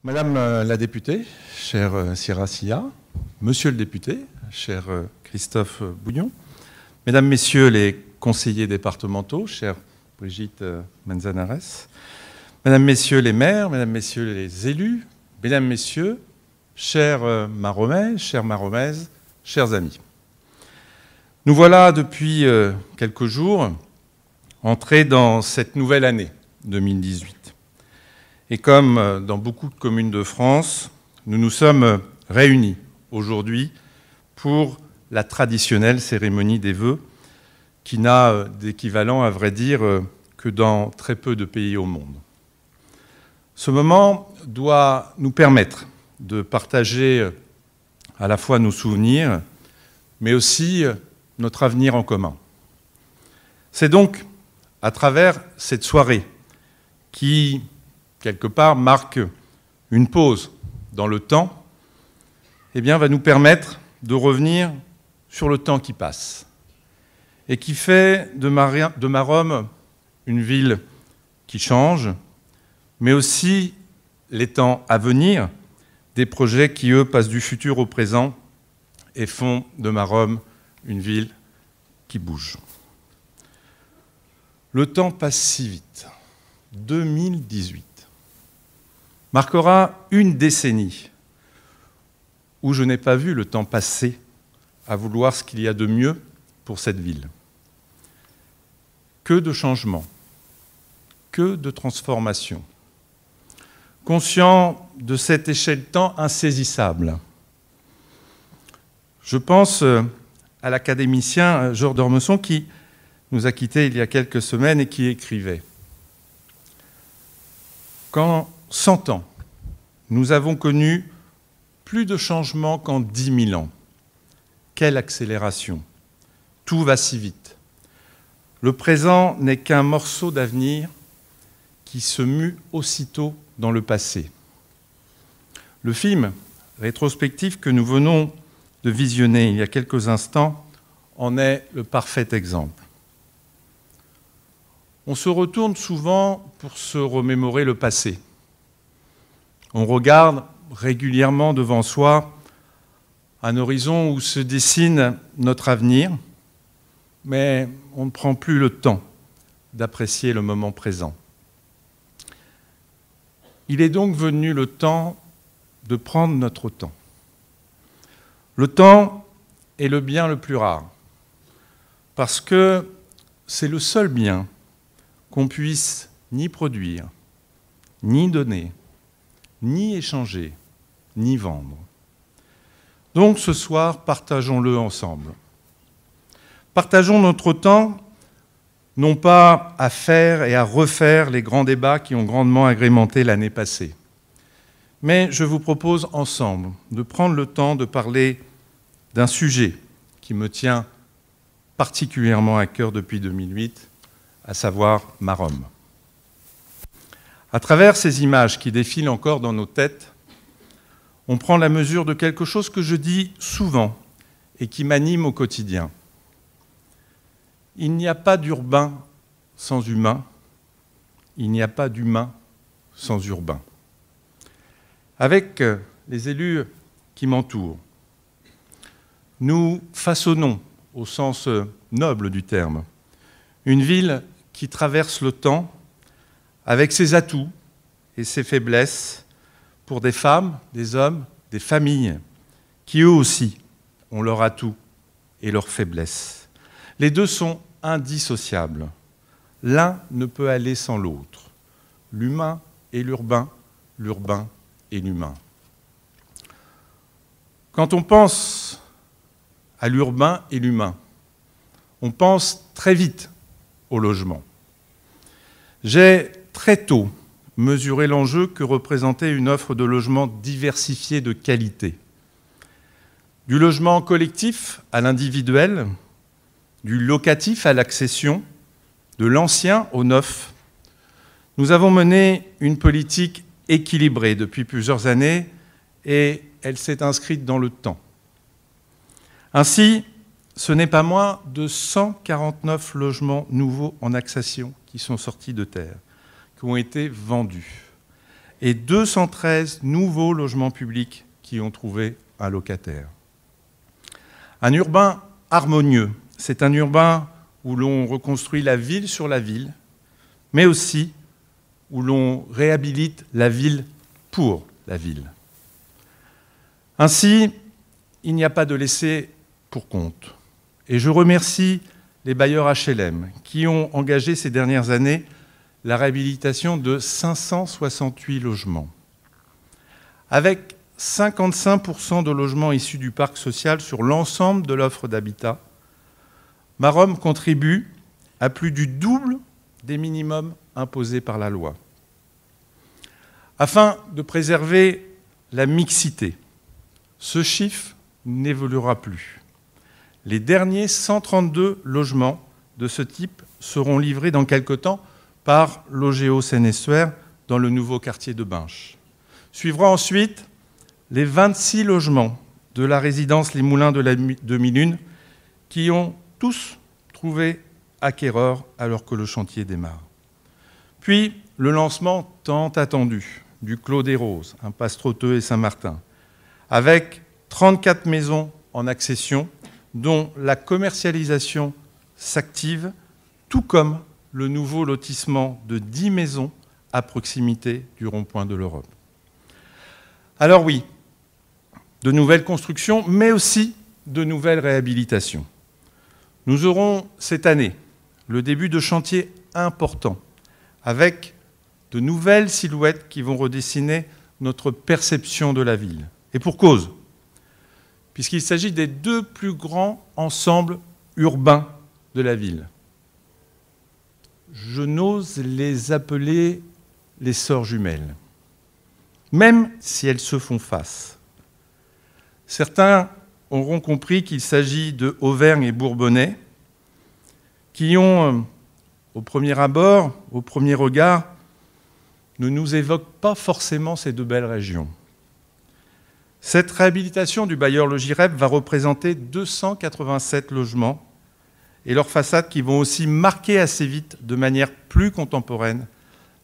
Madame la députée, chère Sira Sia, Monsieur le député, cher Christophe Bouillon, Mesdames, Messieurs les conseillers départementaux, chère Brigitte Manzanares, Mesdames, Messieurs les maires, Mesdames, Messieurs les élus, Mesdames, Messieurs, chers Maromais, chères Maromaises, chers amis. Nous voilà depuis quelques jours entrés dans cette nouvelle année 2018. Et comme dans beaucoup de communes de France, nous nous sommes réunis aujourd'hui pour la traditionnelle cérémonie des vœux, qui n'a d'équivalent, à vrai dire, que dans très peu de pays au monde. Ce moment doit nous permettre de partager à la fois nos souvenirs, mais aussi notre avenir en commun. C'est donc à travers cette soirée qui, quelque part, marque une pause dans le temps, va nous permettre de revenir sur le temps qui passe et qui fait de Maromme une ville qui change, mais aussi les temps à venir, des projets qui, eux, passent du futur au présent et font de Maromme une ville qui bouge. Le temps passe si vite. 2018 marquera une décennie où je n'ai pas vu le temps passer à vouloir ce qu'il y a de mieux pour cette ville. Que de changements, que de transformations. Conscient de cette échelle-temps insaisissable, je pense à l'académicien Georges d'Ormesson qui nous a quittés il y a quelques semaines et qui écrivait « Qu'en 100 ans, nous avons connu plus de changements qu'en 10 000 ans. Quelle accélération! Tout va si vite. Le présent n'est qu'un morceau d'avenir qui se mue aussitôt dans le passé. » Le film rétrospectif que nous venons de visionner il y a quelques instants en est le parfait exemple. On se retourne souvent pour se remémorer le passé. On regarde régulièrement devant soi un horizon où se dessine notre avenir, mais on ne prend plus le temps d'apprécier le moment présent. Il est donc venu le temps de prendre notre temps. Le temps est le bien le plus rare, parce que c'est le seul bien qu'on puisse ni produire, ni donner, ni échanger, ni vendre. Donc ce soir, partageons-le ensemble. Partageons notre temps, non pas à faire et à refaire les grands débats qui ont grandement agrémenté l'année passée, mais je vous propose ensemble de prendre le temps de parler d'un sujet qui me tient particulièrement à cœur depuis 2008, à savoir Maromme. À travers ces images qui défilent encore dans nos têtes, on prend la mesure de quelque chose que je dis souvent et qui m'anime au quotidien. Il n'y a pas d'urbain sans humain, il n'y a pas d'humain sans urbain. Avec les élus qui m'entourent, nous façonnons, au sens noble du terme, une ville qui traverse le temps avec ses atouts et ses faiblesses pour des femmes, des hommes, des familles qui eux aussi ont leurs atouts et leurs faiblesses. Les deux sont indissociables. L'un ne peut aller sans l'autre. L'humain et l'urbain et l'humain. Quand on pense à l'urbain et l'humain, on pense très vite au logement. J'ai très tôt mesuré l'enjeu que représentait une offre de logement diversifiée de qualité. Du logement collectif à l'individuel, du locatif à l'accession, de l'ancien au neuf. Nous avons mené une politique équilibrée depuis plusieurs années et elle s'est inscrite dans le temps. Ainsi, ce n'est pas moins de 149 logements nouveaux en accession qui sont sortis de terre, qui ont été vendus. et 213 nouveaux logements publics qui ont trouvé un locataire. Un urbain harmonieux, c'est un urbain où l'on reconstruit la ville sur la ville, mais aussi où l'on réhabilite la ville pour la ville. Ainsi, il n'y a pas de laisser pour compte. Et je remercie les bailleurs HLM qui ont engagé ces dernières années la réhabilitation de 568 logements. Avec 55% de logements issus du parc social sur l'ensemble de l'offre d'habitat, Maromme contribue à plus du double des minimums imposés par la loi. Afin de préserver la mixité, ce chiffre n'évoluera plus. Les derniers 132 logements de ce type seront livrés dans quelque temps par Logéo Seine-et-Suer dans le nouveau quartier de Binche. Suivra ensuite les 26 logements de la résidence Les Moulins de la Demi-Lune qui ont tous trouvé acquéreur alors que le chantier démarre. Puis le lancement tant attendu du Clos des Roses, impasse Trotteux et Saint-Martin, avec 34 maisons en accession dont la commercialisation s'active, tout comme le nouveau lotissement de 10 maisons à proximité du rond-point de l'Europe. Alors oui, de nouvelles constructions, mais aussi de nouvelles réhabilitations. Nous aurons cette année le début de chantiers importants, avec de nouvelles silhouettes qui vont redessiner notre perception de la ville. Et pour cause, puisqu'il s'agit des deux plus grands ensembles urbains de la ville. Je n'ose les appeler les sœurs jumelles, même si elles se font face. Certains auront compris qu'il s'agit de Auvergne et Bourbonnais, qui ont, au premier abord, au premier regard, ne nous évoquent pas forcément ces deux belles régions. Cette réhabilitation du bailleur Logirep va représenter 287 logements et leurs façades qui vont aussi marquer assez vite, de manière plus contemporaine,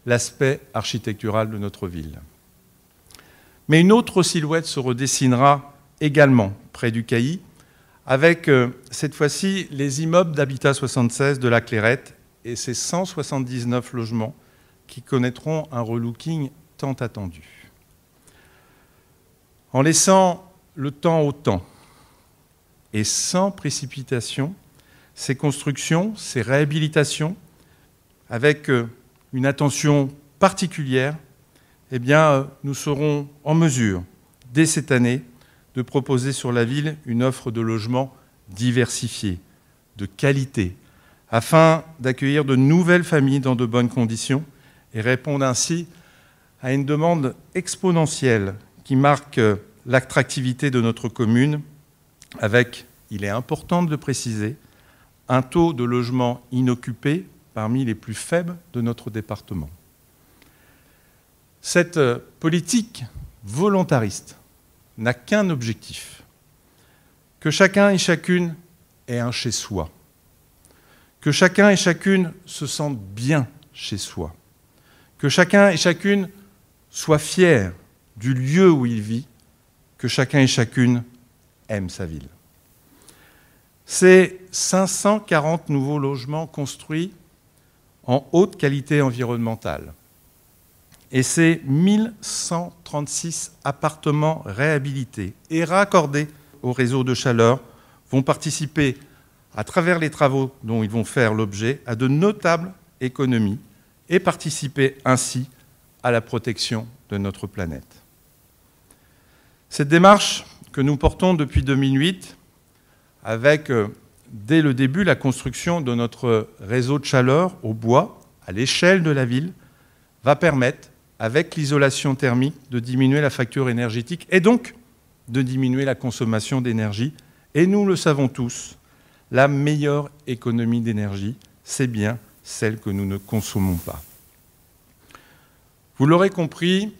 l'aspect architectural de notre ville. Mais une autre silhouette se redessinera également près du Cailly, avec cette fois-ci les immeubles d'Habitat 76 de la Clairette et ses 179 logements qui connaîtront un relooking tant attendu. En laissant le temps au temps et sans précipitation, ces constructions, ces réhabilitations, avec une attention particulière, eh bien, nous serons en mesure, dès cette année, de proposer sur la ville une offre de logements diversifiée, de qualité, afin d'accueillir de nouvelles familles dans de bonnes conditions et répondre ainsi à une demande exponentielle qui marque l'attractivité de notre commune, avec, il est important de le préciser, un taux de logement inoccupé parmi les plus faibles de notre département. Cette politique volontariste n'a qu'un objectif, que chacun et chacune ait un chez soi, que chacun et chacune se sente bien chez soi, que chacun et chacune soit fier du lieu où il vit, que chacun et chacune aime sa ville. Ces 540 nouveaux logements construits en haute qualité environnementale et ces 1136 appartements réhabilités et raccordés au réseau de chaleur vont participer, à travers les travaux dont ils vont faire l'objet, à de notables économies et participer ainsi à la protection de notre planète. Cette démarche que nous portons depuis 2008, avec dès le début la construction de notre réseau de chaleur au bois, à l'échelle de la ville, va permettre, avec l'isolation thermique, de diminuer la facture énergétique et donc de diminuer la consommation d'énergie. Et nous le savons tous, la meilleure économie d'énergie, c'est bien celle que nous ne consommons pas. Vous l'aurez compris,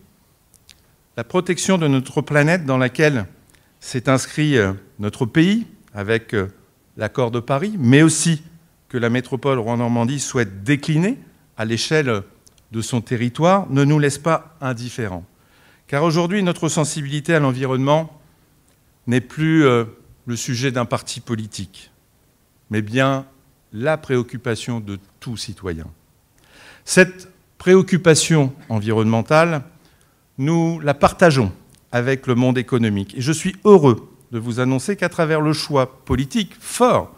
la protection de notre planète dans laquelle s'est inscrit notre pays, avec l'accord de Paris, mais aussi que la métropole Rouen-Normandie souhaite décliner à l'échelle de son territoire ne nous laisse pas indifférents. Car aujourd'hui, notre sensibilité à l'environnement n'est plus le sujet d'un parti politique, mais bien la préoccupation de tout citoyen. Cette préoccupation environnementale, nous la partageons avec le monde économique. Et je suis heureux de vous annoncer qu'à travers le choix politique fort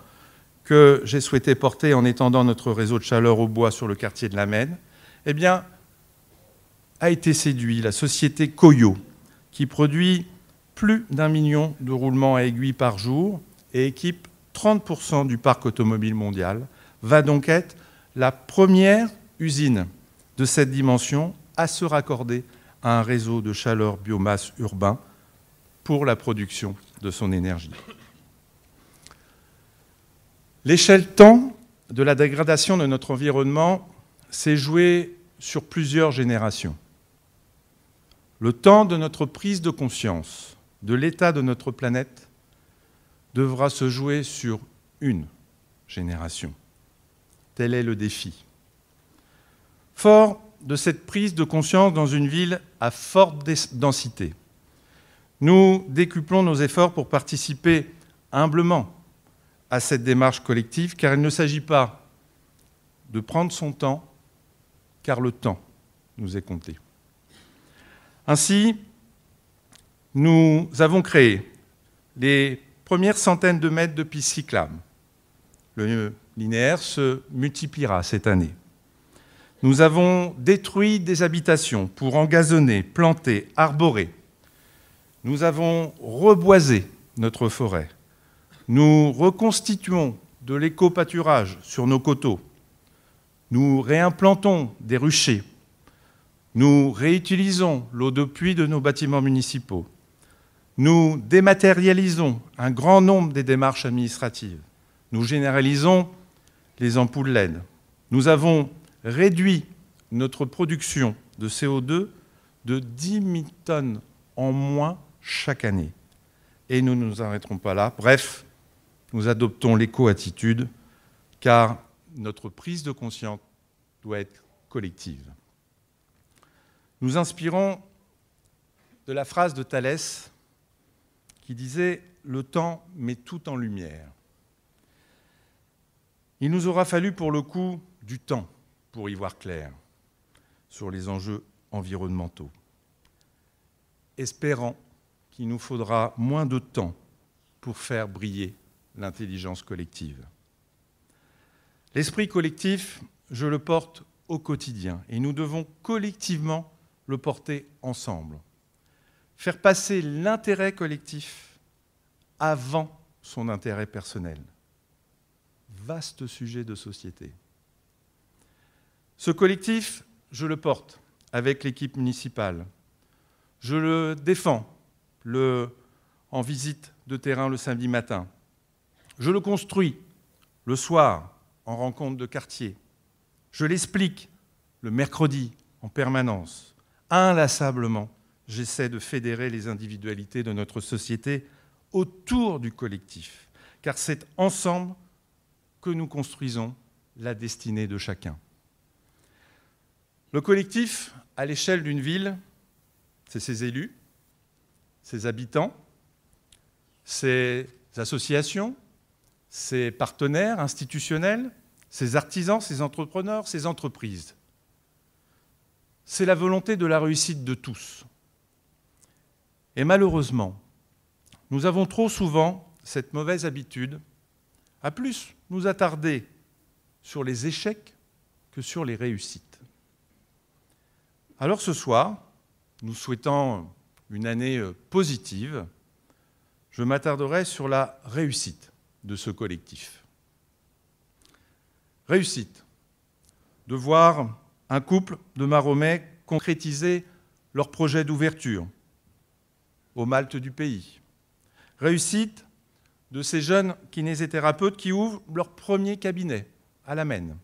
que j'ai souhaité porter en étendant notre réseau de chaleur au bois sur le quartier de la Maine, eh bien, a été séduit la société Coyo, qui produit plus d'1 million de roulements à aiguille par jour et équipe 30% du parc automobile mondial, va donc être la première usine de cette dimension à se raccorder à un réseau de chaleur biomasse urbain pour la production de son énergie. L'échelle temps de la dégradation de notre environnement s'est jouée sur plusieurs générations. Le temps de notre prise de conscience de l'état de notre planète devra se jouer sur une génération. Tel est le défi. Fort de cette prise de conscience dans une ville à forte densité, nous décuplons nos efforts pour participer humblement à cette démarche collective, car il ne s'agit pas de prendre son temps, car le temps nous est compté. Ainsi, nous avons créé les premières centaines de mètres de pistes cyclables. Le linéaire se multipliera cette année. Nous avons détruit des habitations pour engazonner, planter, arborer. Nous avons reboisé notre forêt. Nous reconstituons de l'éco-pâturage sur nos coteaux. Nous réimplantons des ruchers. Nous réutilisons l'eau de pluie de nos bâtiments municipaux. Nous dématérialisons un grand nombre des démarches administratives. Nous généralisons les ampoules LED. Nous avons réduit notre production de CO2 de 10 000 tonnes en moins chaque année. Et nous ne nous arrêterons pas là. Bref, nous adoptons l'éco-attitude, car notre prise de conscience doit être collective. Nous inspirons de la phrase de Thalès qui disait « Le temps met tout en lumière ». Il nous aura fallu pour le coup du temps pour y voir clair sur les enjeux environnementaux, espérant qu'il nous faudra moins de temps pour faire briller l'intelligence collective. L'esprit collectif, je le porte au quotidien et nous devons collectivement le porter ensemble. Faire passer l'intérêt collectif avant son intérêt personnel. Vaste sujet de société. Ce collectif, je le porte avec l'équipe municipale. Je le défends en visite de terrain le samedi matin. Je le construis le soir en rencontre de quartier. Je l'explique le mercredi en permanence. Inlassablement, j'essaie de fédérer les individualités de notre société autour du collectif, car c'est ensemble que nous construisons la destinée de chacun. Le collectif, à l'échelle d'une ville, c'est ses élus, ses habitants, ses associations, ses partenaires institutionnels, ses artisans, ses entrepreneurs, ses entreprises. C'est la volonté de la réussite de tous. Et malheureusement, nous avons trop souvent cette mauvaise habitude à plus nous attarder sur les échecs que sur les réussites. Alors ce soir, nous souhaitant une année positive, je m'attarderai sur la réussite de ce collectif. Réussite, de voir un couple de Mahorais concrétiser leur projet d'ouverture au Malte du pays. Réussite de ces jeunes kinésithérapeutes qui ouvrent leur premier cabinet à la Maine.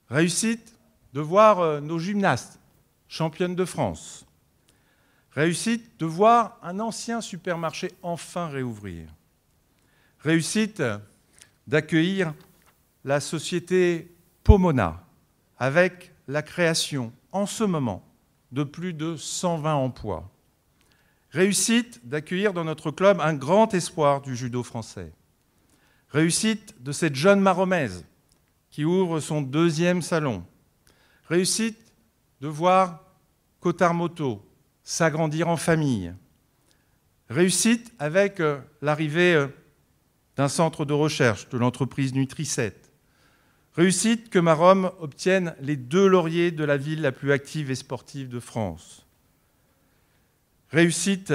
Réussite de voir nos gymnastes championnes de France. Réussite de voir un ancien supermarché enfin réouvrir. Réussite d'accueillir la société Pomona avec la création, en ce moment, de plus de 120 emplois. Réussite d'accueillir dans notre club un grand espoir du judo français. Réussite de cette jeune Maromaise qui ouvre son 2e salon. Réussite de voir Kotarmoto s'agrandir en famille. Réussite avec l'arrivée d'un centre de recherche de l'entreprise Nutri7. Réussite que Marom obtienne les 2 lauriers de la ville la plus active et sportive de France. Réussite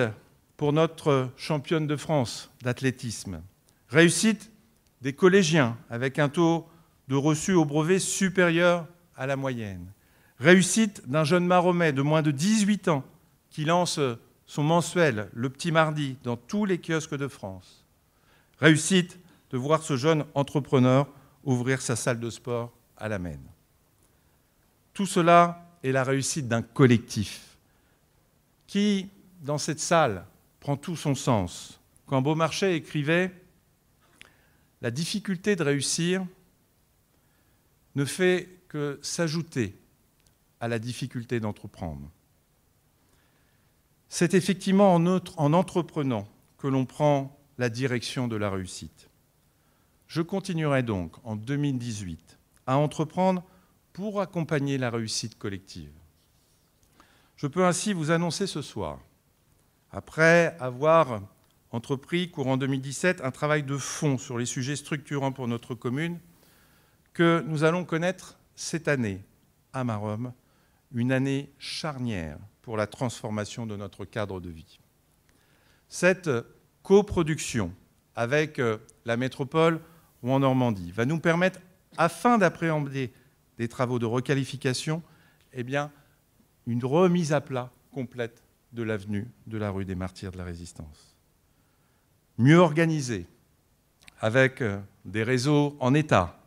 pour notre championne de France d'athlétisme. Réussite des collégiens avec un taux de reçu au brevet supérieur à la moyenne. Réussite d'un jeune Maromais de moins de 18 ans qui lance son mensuel le petit mardi dans tous les kiosques de France. Réussite de voir ce jeune entrepreneur ouvrir sa salle de sport à la Maine. Tout cela est la réussite d'un collectif qui, dans cette salle, prend tout son sens. Quand Beaumarchais écrivait « La difficulté de réussir ne fait que s'ajouter à la difficulté d'entreprendre ». C'est effectivement en entreprenant que l'on prend la direction de la réussite. Je continuerai donc en 2018 à entreprendre pour accompagner la réussite collective. Je peux ainsi vous annoncer ce soir, après avoir entrepris courant 2017 un travail de fond sur les sujets structurants pour notre commune, que nous allons connaître cette année à Marom, une année charnière pour la transformation de notre cadre de vie. Cette coproduction avec la métropole Rouen-Normandie va nous permettre, afin d'appréhender des travaux de requalification, une remise à plat complète de l'avenue de la rue des Martyrs de la Résistance. Mieux organisée, avec des réseaux en état,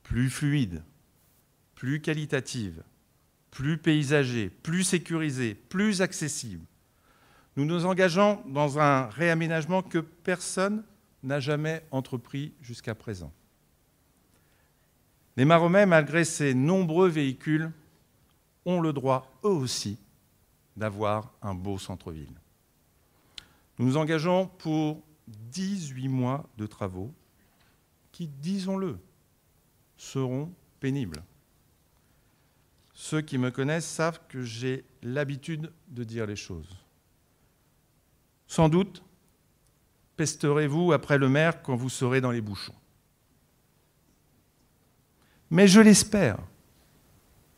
plus fluides, plus qualitatives, plus paysagers, plus sécurisés, plus accessibles. Nous nous engageons dans un réaménagement que personne n'a jamais entrepris jusqu'à présent. Les Maromais, malgré ces nombreux véhicules, ont le droit, eux aussi, d'avoir un beau centre-ville. Nous nous engageons pour 18 mois de travaux qui, disons-le, seront pénibles. Ceux qui me connaissent savent que j'ai l'habitude de dire les choses. Sans doute pesterez-vous après le maire quand vous serez dans les bouchons. Mais je l'espère,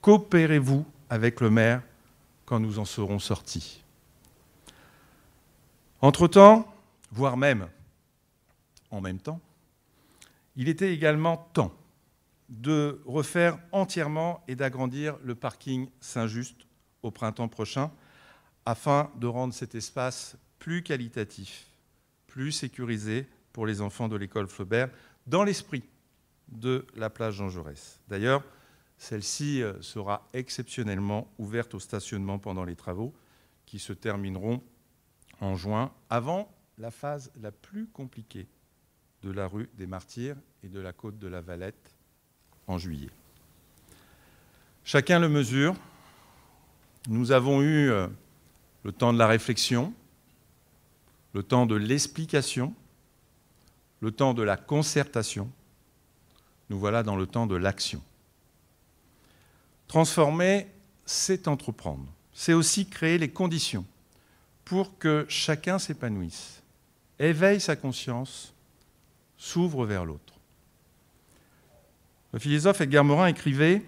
coopérez-vous avec le maire quand nous en serons sortis. Entre-temps, voire même en même temps, il était également temps de refaire entièrement et d'agrandir le parking Saint-Just au printemps prochain afin de rendre cet espace plus qualitatif, plus sécurisé pour les enfants de l'école Flaubert, dans l'esprit de la plage Jean Jaurès. D'ailleurs, celle-ci sera exceptionnellement ouverte au stationnement pendant les travaux qui se termineront en juin, avant la phase la plus compliquée de la rue des Martyrs et de la côte de la Valette en juillet. Chacun le mesure. Nous avons eu le temps de la réflexion, le temps de l'explication, le temps de la concertation. Nous voilà dans le temps de l'action. Transformer, c'est entreprendre. C'est aussi créer les conditions pour que chacun s'épanouisse, éveille sa conscience, s'ouvre vers l'autre. Le philosophe Edgar Morin écrivait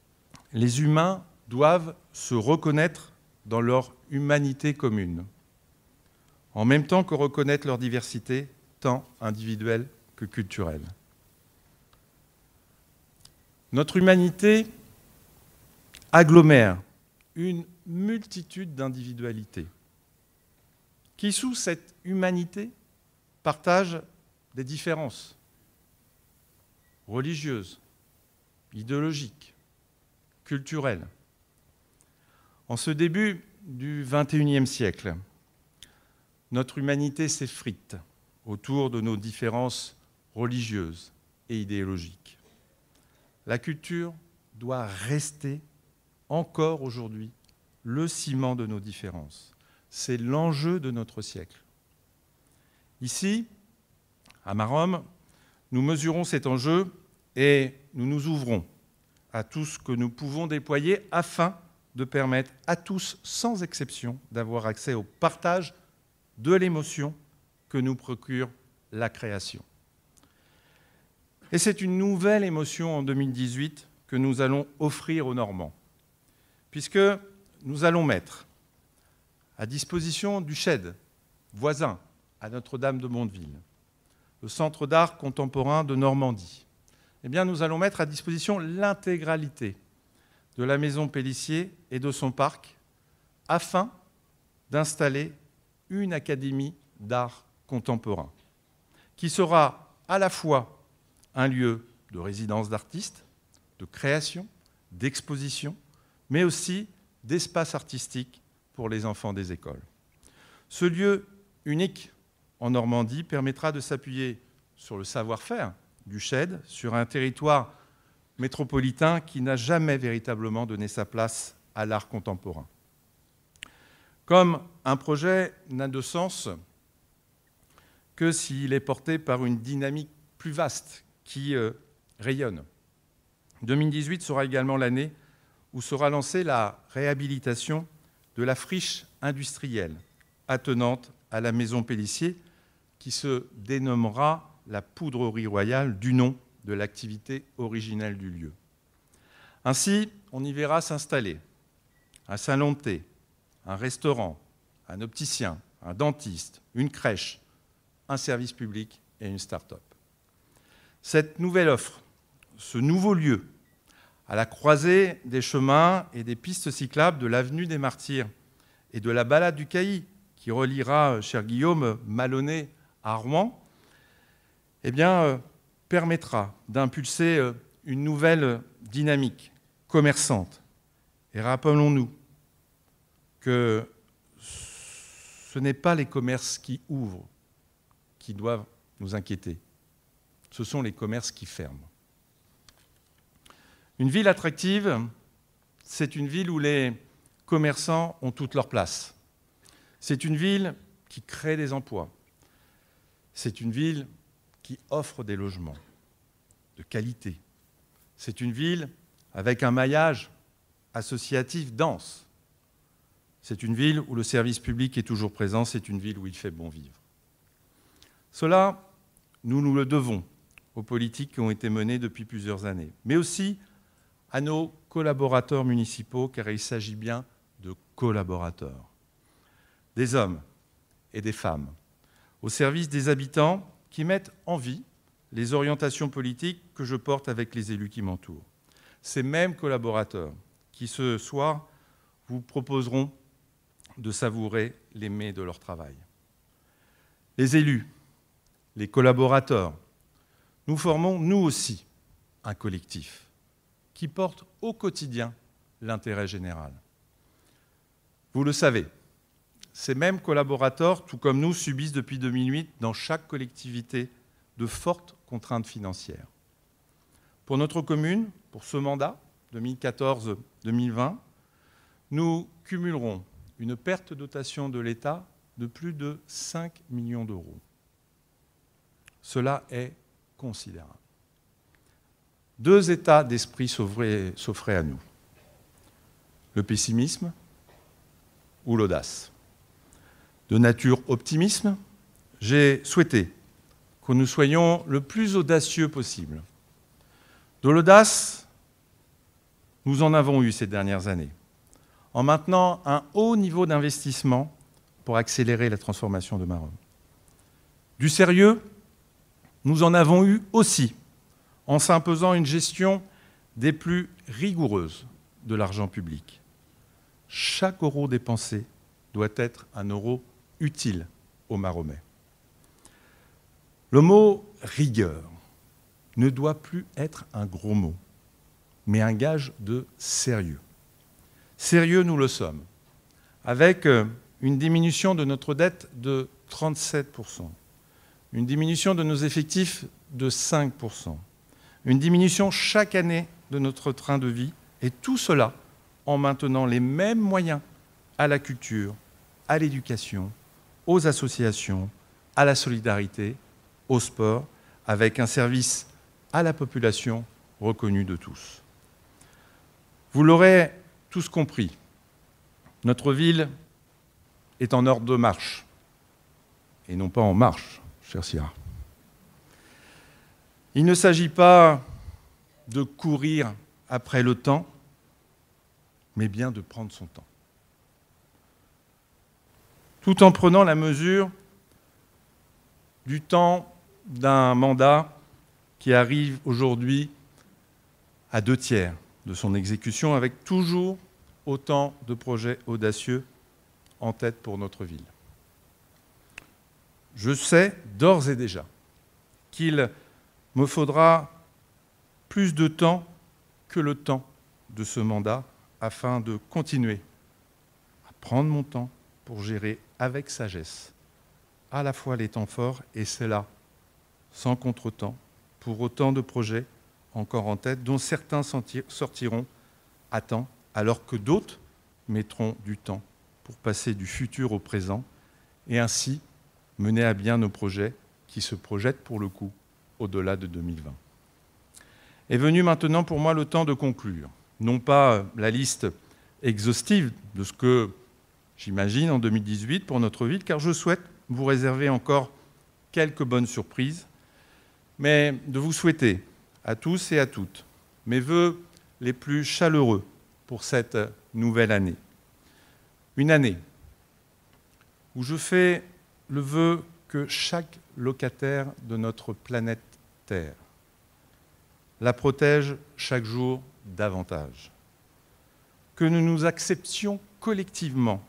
« Les humains doivent se reconnaître dans leur humanité commune, en même temps que reconnaître leur diversité, tant individuelle que culturelle. » Notre humanité agglomère une multitude d'individualités qui, sous cette humanité, partagent des différences religieuses, idéologiques, culturelles. En ce début du XXIe siècle, notre humanité s'effrite autour de nos différences religieuses et idéologiques. La culture doit rester encore aujourd'hui le ciment de nos différences. C'est l'enjeu de notre siècle. Ici, à Maromme, nous mesurons cet enjeu et nous nous ouvrons à tout ce que nous pouvons déployer afin de permettre à tous, sans exception, d'avoir accès au partage de l'émotion que nous procure la création. Et c'est une nouvelle émotion en 2018 que nous allons offrir aux Normands, puisque nous allons mettre à disposition du SHED, voisin à Notre-Dame de Mondeville, le Centre d'art contemporain de Normandie, eh bien, nous allons mettre à disposition l'intégralité de la maison Pélissier et de son parc afin d'installer une académie d'art contemporain qui sera à la fois un lieu de résidence d'artistes, de création, d'exposition, mais aussi d'espace artistique pour les enfants des écoles. Ce lieu unique en Normandie permettra de s'appuyer sur le savoir-faire du SHED, sur un territoire métropolitain qui n'a jamais véritablement donné sa place à l'art contemporain. Comme un projet n'a de sens que s'il est porté par une dynamique plus vaste qui rayonne. 2018 sera également l'année où sera lancée la réhabilitation de la friche industrielle attenante à la maison Pélissier, qui se dénommera la Poudrerie Royale, du nom de l'activité originelle du lieu. Ainsi, on y verra s'installer un salon de thé, un restaurant, un opticien, un dentiste, une crèche, un service public et une start-up. Cette nouvelle offre, ce nouveau lieu, à la croisée des chemins et des pistes cyclables de l'avenue des Martyrs et de la balade du Cailly, qui reliera, cher Guillaume, Malonnet à Rouen, eh bien, permettra d'impulser une nouvelle dynamique commerçante. Et rappelons-nous que ce n'est pas les commerces qui ouvrent qui doivent nous inquiéter. Ce sont les commerces qui ferment. Une ville attractive, c'est une ville où les commerçants ont toute leur place. C'est une ville qui crée des emplois. C'est une ville qui offre des logements de qualité. C'est une ville avec un maillage associatif dense. C'est une ville où le service public est toujours présent. C'est une ville où il fait bon vivre. Cela, nous le devons aux politiques qui ont été menées depuis plusieurs années, mais aussi à nos collaborateurs municipaux, car il s'agit bien de collaborateurs, des hommes et des femmes, au service des habitants qui mettent en vie les orientations politiques que je porte avec les élus qui m'entourent. Ces mêmes collaborateurs qui, ce soir, vous proposeront de savourer les mets de leur travail. Les élus, les collaborateurs, nous formons, nous aussi, un collectif qui porte au quotidien l'intérêt général. Vous le savez, ces mêmes collaborateurs, tout comme nous, subissent depuis 2008, dans chaque collectivité, de fortes contraintes financières. Pour notre commune, pour ce mandat, 2014-2020, nous cumulerons une perte de dotation de l'État de plus de 5 millions d'euros. Cela est considérable. 2 états d'esprit s'offraient à nous. Le pessimisme ou l'audace. De nature optimisme, j'ai souhaité que nous soyons le plus audacieux possible. De l'audace, nous en avons eu ces dernières années, en maintenant un haut niveau d'investissement pour accélérer la transformation de Maromme. Du sérieux, nous en avons eu aussi en s'imposant une gestion des plus rigoureuses de l'argent public. Chaque euro dépensé doit être un euro utile aux Maromais. Le mot « rigueur » ne doit plus être un gros mot, mais un gage de sérieux. Sérieux, nous le sommes, avec une diminution de notre dette de 37%, une diminution de nos effectifs de 5%, une diminution chaque année de notre train de vie, et tout cela en maintenant les mêmes moyens à la culture, à l'éducation, aux associations, à la solidarité, au sport, avec un service à la population reconnu de tous. Vous l'aurez tous compris, notre ville est en ordre de marche, et non pas en marche, cher Syrah. Il ne s'agit pas de courir après le temps, mais bien de prendre son temps. Tout en prenant la mesure du temps d'un mandat qui arrive aujourd'hui à 2/3 de son exécution, avec toujours autant de projets audacieux en tête pour notre ville. Je sais d'ores et déjà qu'il me faudra plus de temps que le temps de ce mandat afin de continuer à prendre mon temps pour gérer avec sagesse à la fois les temps forts et cela sans contretemps pour autant de projets encore en tête dont certains sortiront à temps alors que d'autres mettront du temps pour passer du futur au présent et ainsi mener à bien nos projets qui se projettent pour le coup au-delà de 2020. Est venu maintenant pour moi le temps de conclure. Non pas la liste exhaustive de ce que j'imagine en 2018 pour notre ville, car je souhaite vous réserver encore quelques bonnes surprises, mais de vous souhaiter à tous et à toutes mes vœux les plus chaleureux pour cette nouvelle année. Une année où je fais le vœu que chaque locataire de notre planète Terre la protège chaque jour davantage, que nous nous acceptions collectivement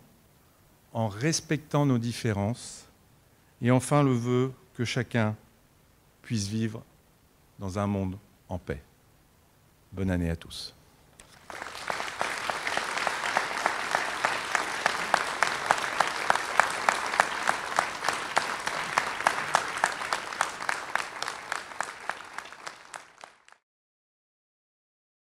en respectant nos différences et enfin le vœu que chacun puisse vivre dans un monde en paix. Bonne année à tous.